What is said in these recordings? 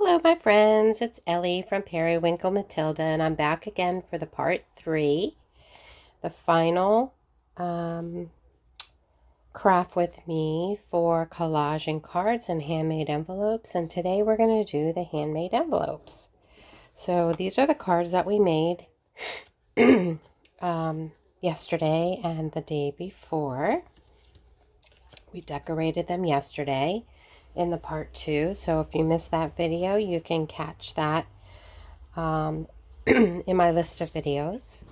Hello, my friends. It's Ellie from Periwinkle Matilda, and I'm back again for the part 3, the final craft with me for collaging cards and handmade envelopes. And today we're going to do the handmade envelopes. So these are the cards that we made yesterday and the day before. We decorated them yesterday in the part 2, so if you missed that video, you can catch that in my list of videos.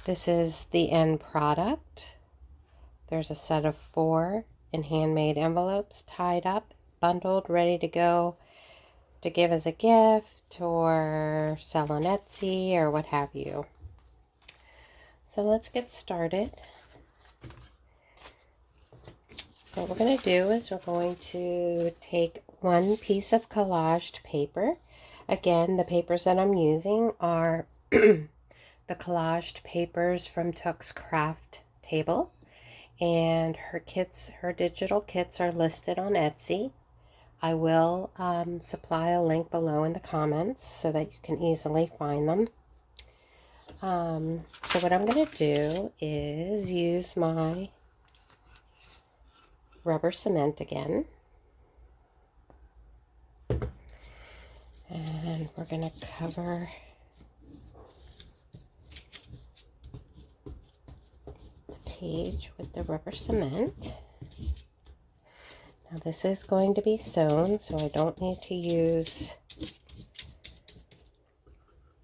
This is the end product. There's a set of 4 in handmade envelopes, tied up, bundled, ready to go to give as a gift or sell on Etsy or what have you. So let's get started. What we're going to do is we're going to take one piece of collaged paper. Again, the papers that I'm using are the collaged papers from Tuck's Craft Table, and her digital kits are listed on Etsy. I will supply a link below in the comments so that you can easily find them. So what I'm going to do is use my rubber cement again, and we're going to cover the page with the rubber cement. Now this is going to be sewn, so I don't need to use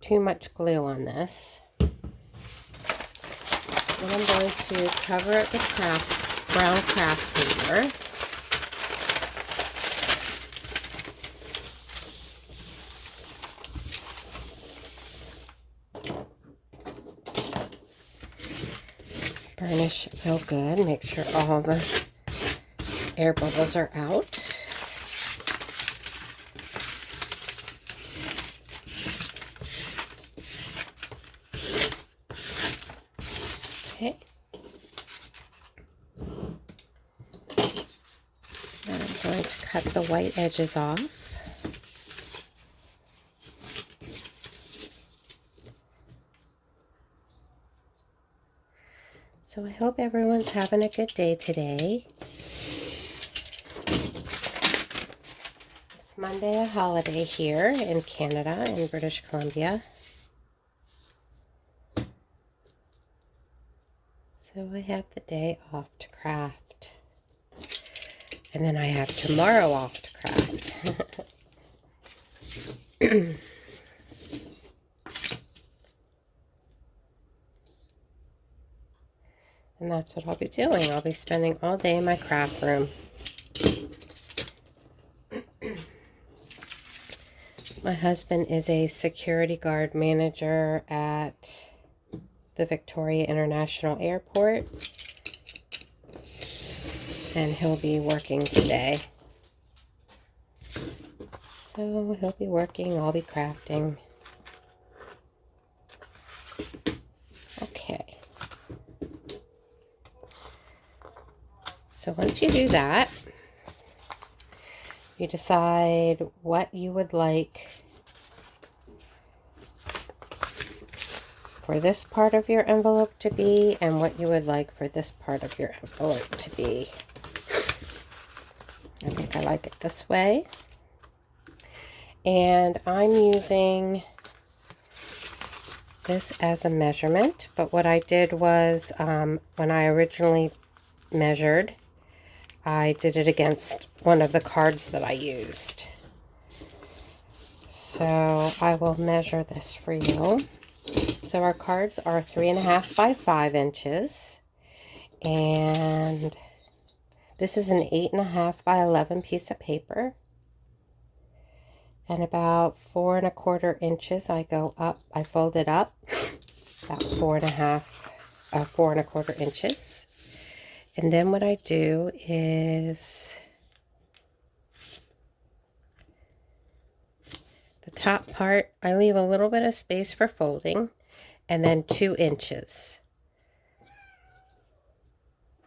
too much glue on this. Then I'm going to cover it with brown craft paper. Burnish it real good. Make sure all the air bubbles are out. Okay. Then I'm going to cut the white edges off. So I hope everyone's having a good day today. It's Monday, a holiday here in Canada, in British Columbia. So I have the day off to craft. And then I have tomorrow off to craft. And that's what I'll be doing. I'll be spending all day in my craft room. My husband is a security guard manager at the Victoria International Airport, and he'll be working today. So he'll be working, I'll be crafting. Okay. So once you do that, you decide what you would like for this part of your envelope to be and what you would like for this part of your envelope to be. I think I like it this way. And I'm using this as a measurement, but what I did was when I originally measured, I did it against one of the cards that I used. So I will measure this for you. So our cards are 3.5 by 5 inches, and this is an 8.5 by 11 piece of paper, and about 4.25 inches I go up, I fold it up about 4.25 inches. And then what I do is the top part, I leave a little bit of space for folding, and then 2 inches.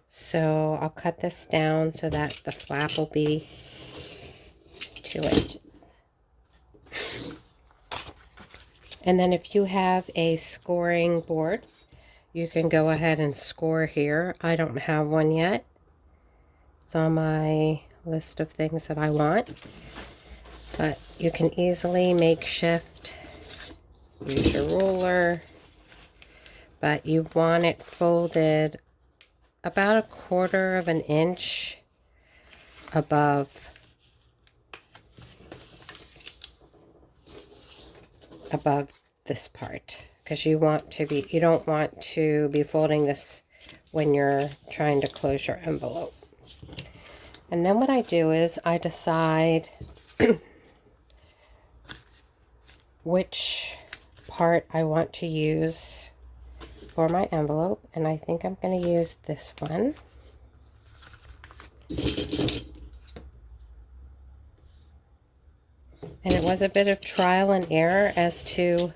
So I'll cut this down so that the flap will be 2 inches. And then if you have a scoring board, you can go ahead and score here. I don't have one yet. It's on my list of things that I want. But you can easily makeshift, use your ruler, but you want it folded about 1/4 of an inch above this part, because you don't want to be folding this when you're trying to close your envelope. And then what I do is I decide which part I want to use for my envelope, and I think I'm going to use this one. And it was a bit of trial and error as to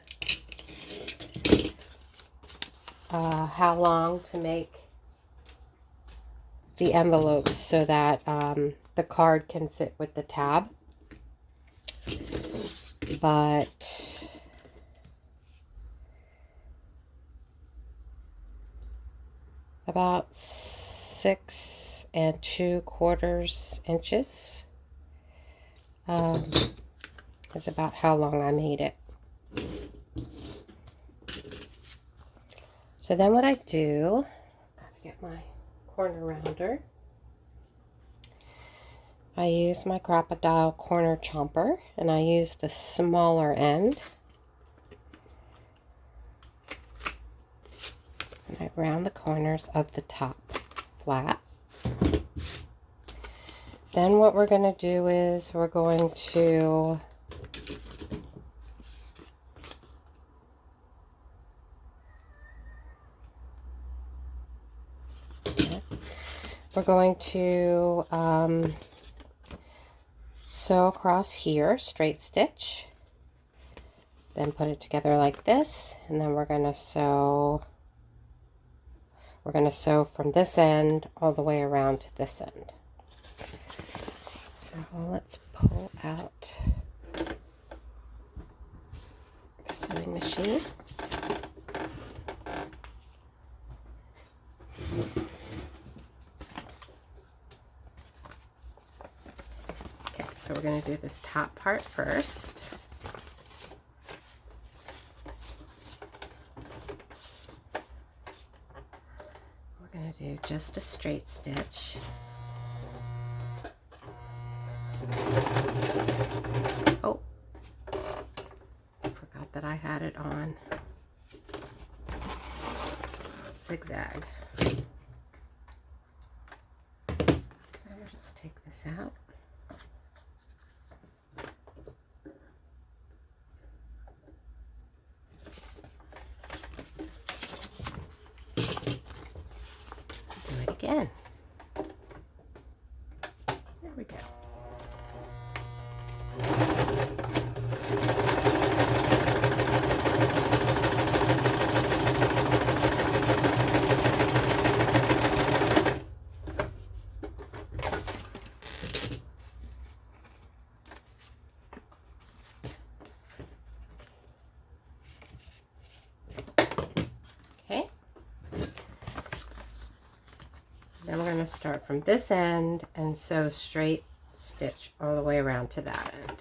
how long to make the envelopes so that the card can fit with the tab. But about 6 2/4 inches is about how long I made it. So then what I do, gotta get my corner rounder. I use my crocodile corner chomper, and I use the smaller end. And I round the corners of the top flat. Then what we're going to do is we're going to sew across here, straight stitch, then put it together like this, and then we're going to sew from this end all the way around to this end. So let's pull out the sewing machine. So we're going to do this top part first. We're going to do just a straight stitch. Oh, I forgot that I had it on zigzag. So we'll just take this out. Again. There we go. Okay. Then we're going to start from this end and sew straight stitch all the way around to that end.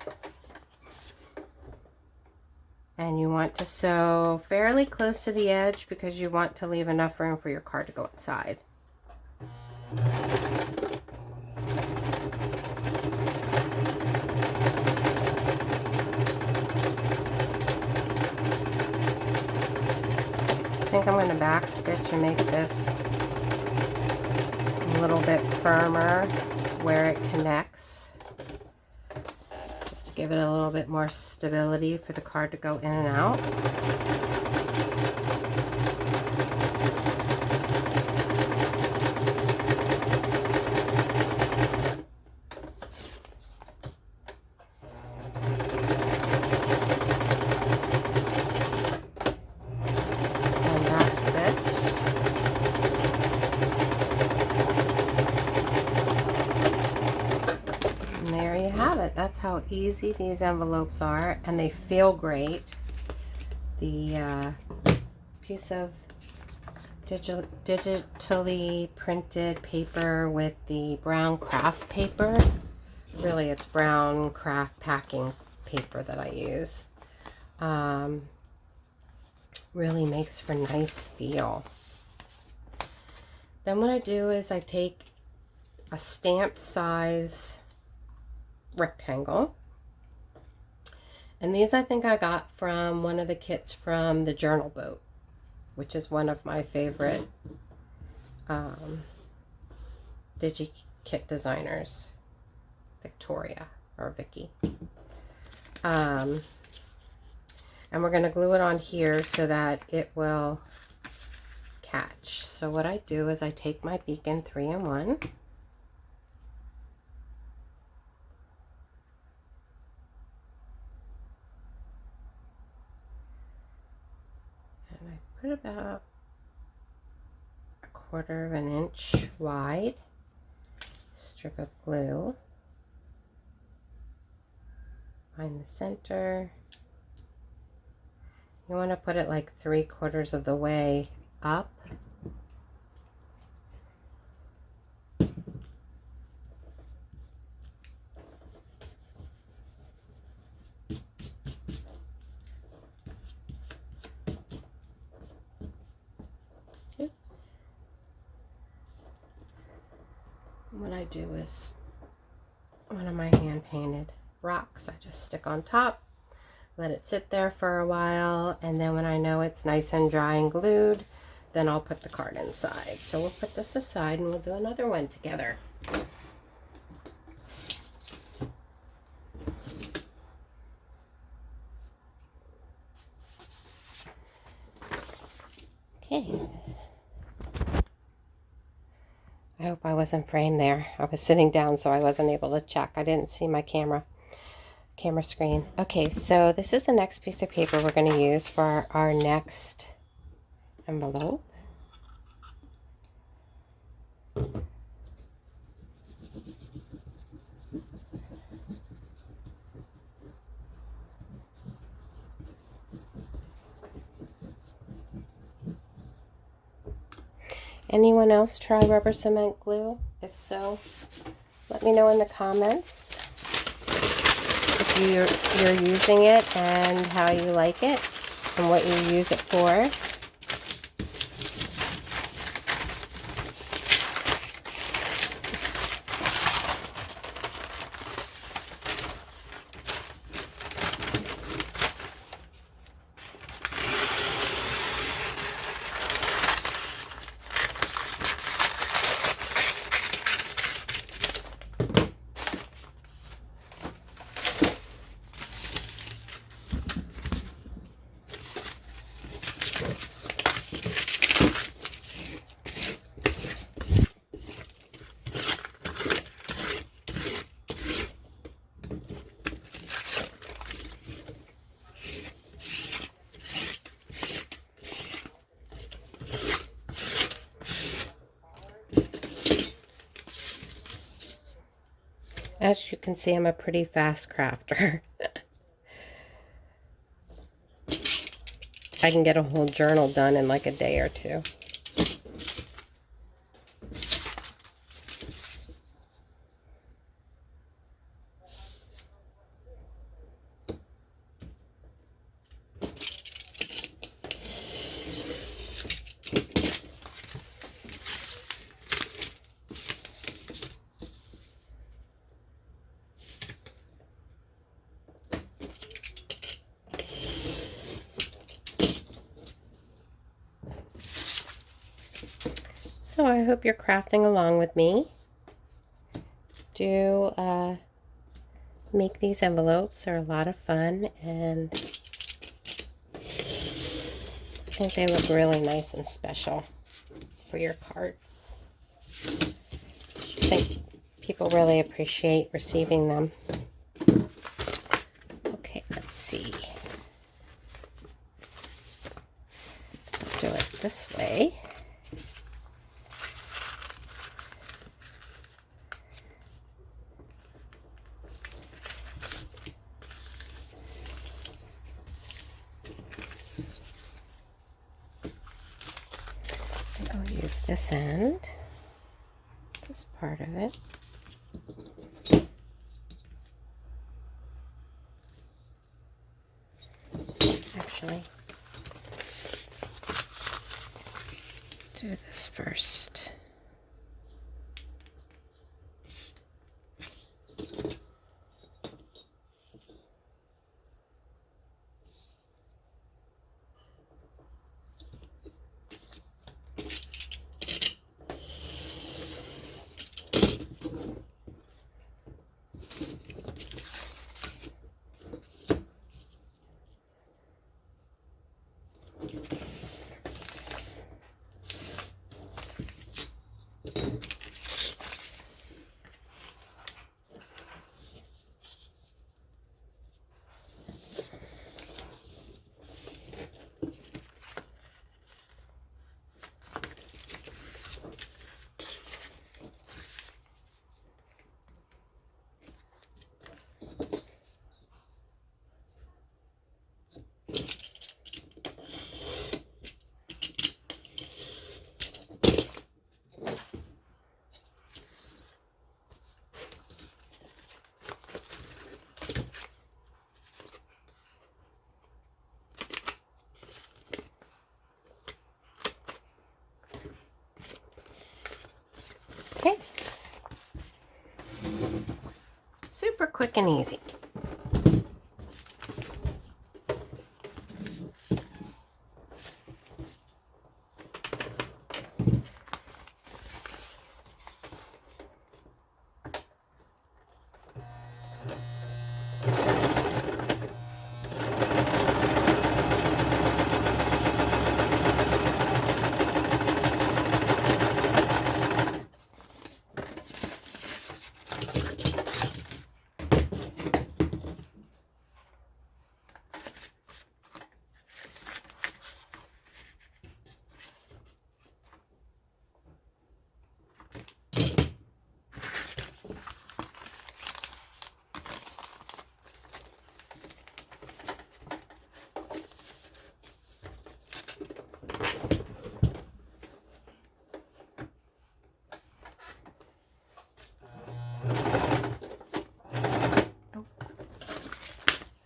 And you want to sew fairly close to the edge because you want to leave enough room for your card to go inside. I think I'm going to back stitch and make this a little bit firmer where it connects, just to give it a little bit more stability for the card to go in and out. That's how easy these envelopes are, and they feel great. the piece of digitally printed paper with the brown craft paper. Really, it's brown craft packing paper that I use. Really makes for nice feel. Then what I do is I take a stamp size rectangle, and these I think I got from one of the kits from the Journal Boat, which is one of my favorite digi-kit designers, Victoria or Vicky. And we're going to glue it on here so that it will catch. So what I do is I take my beacon 3-in-1, and I put about 1/4 of an inch wide strip of glue. Find the center. You want to put it like 3/4 of the way up. Oops. What I do is one of my hand painted rocks I just stick on top, let it sit there for a while, and then when I know it's nice and dry and glued, then I'll put the card inside. So we'll put this aside and we'll do another one together. Okay. I hope I wasn't framed there. I was sitting down, so I wasn't able to check. I didn't see my camera screen. Okay, so this is the next piece of paper we're going to use for our next envelope. Anyone else try rubber cement glue? If so, let me know in the comments if you're using it and how you like it and what you use it for. As you can see, I'm a pretty fast crafter. I can get a whole journal done in like a day or two. So I hope you're crafting along with me. Do make these envelopes. They're a lot of fun, and I think they look really nice and special for your cards. I think people really appreciate receiving them. Okay, let's see. I'll do it this way. this end, this part of it. Actually, do this first. Okay. Super quick and easy.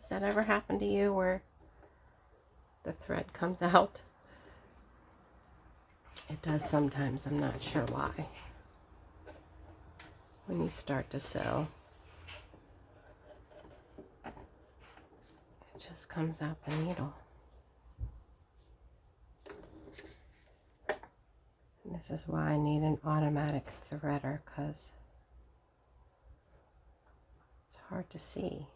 Does that ever happen to you where the thread comes out? It does sometimes. I'm not sure why. When you start to sew, it just comes out the needle. And this is why I need an automatic threader, because it's hard to see.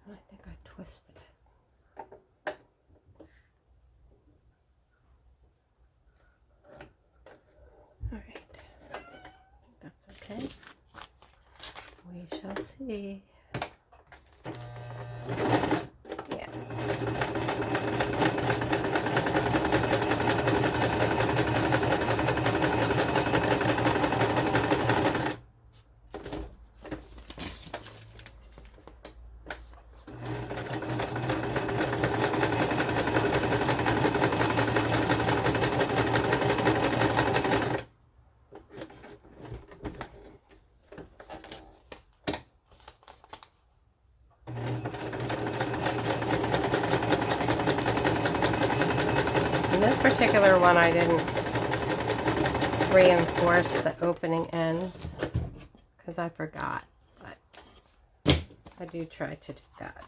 I think I twisted it. All right, that's okay. We shall see. Yeah. In this particular one, I didn't reinforce the opening ends because I forgot, but I do try to do that.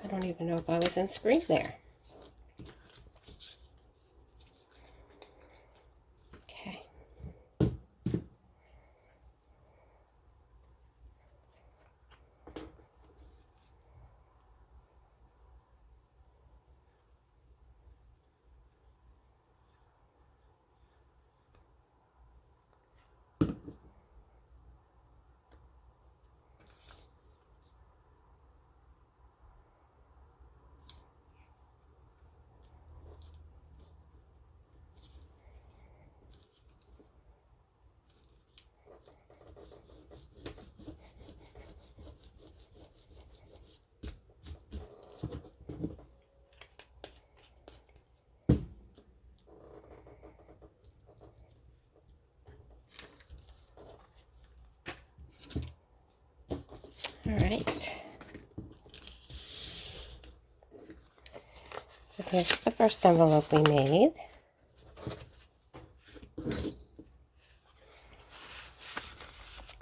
I don't even know if I was in screen there. Okay. right. So here's the first envelope we made.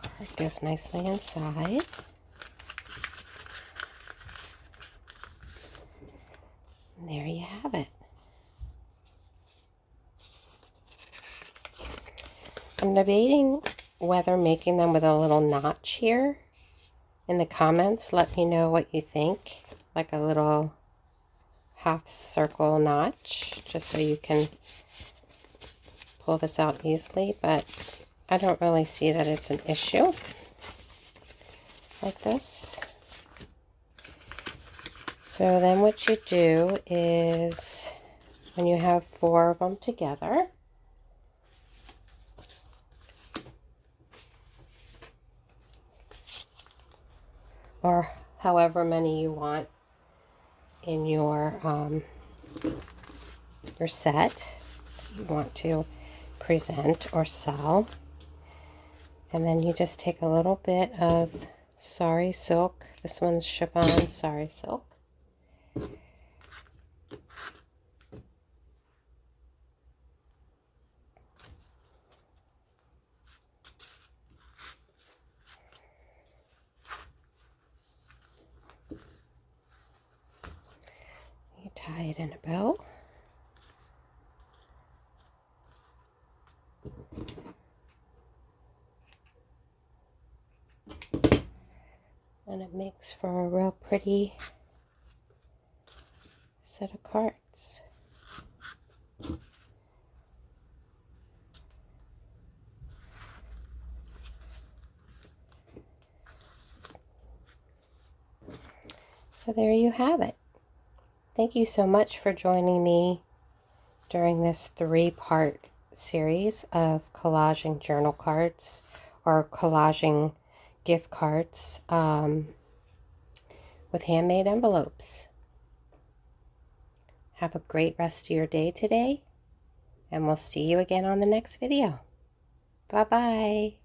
Card goes nicely inside. And there you have it. I'm debating whether making them with a little notch here. In the comments, let me know what you think. Like a little half circle notch, just so you can pull this out easily, but I don't really see that it's an issue like this. So then what you do is, when you have 4 of them together, or however many you want in your set you want to present or sell, and then you just take a little bit of sari silk. This one's chiffon sari silk. You tie it in a bow. And it makes for a real pretty set of cards. So there you have it. Thank you so much for joining me during this 3-part series of collaging journal cards, or collaging gift cards with handmade envelopes. Have a great rest of your day today, and we'll see you again on the next video. Bye-bye.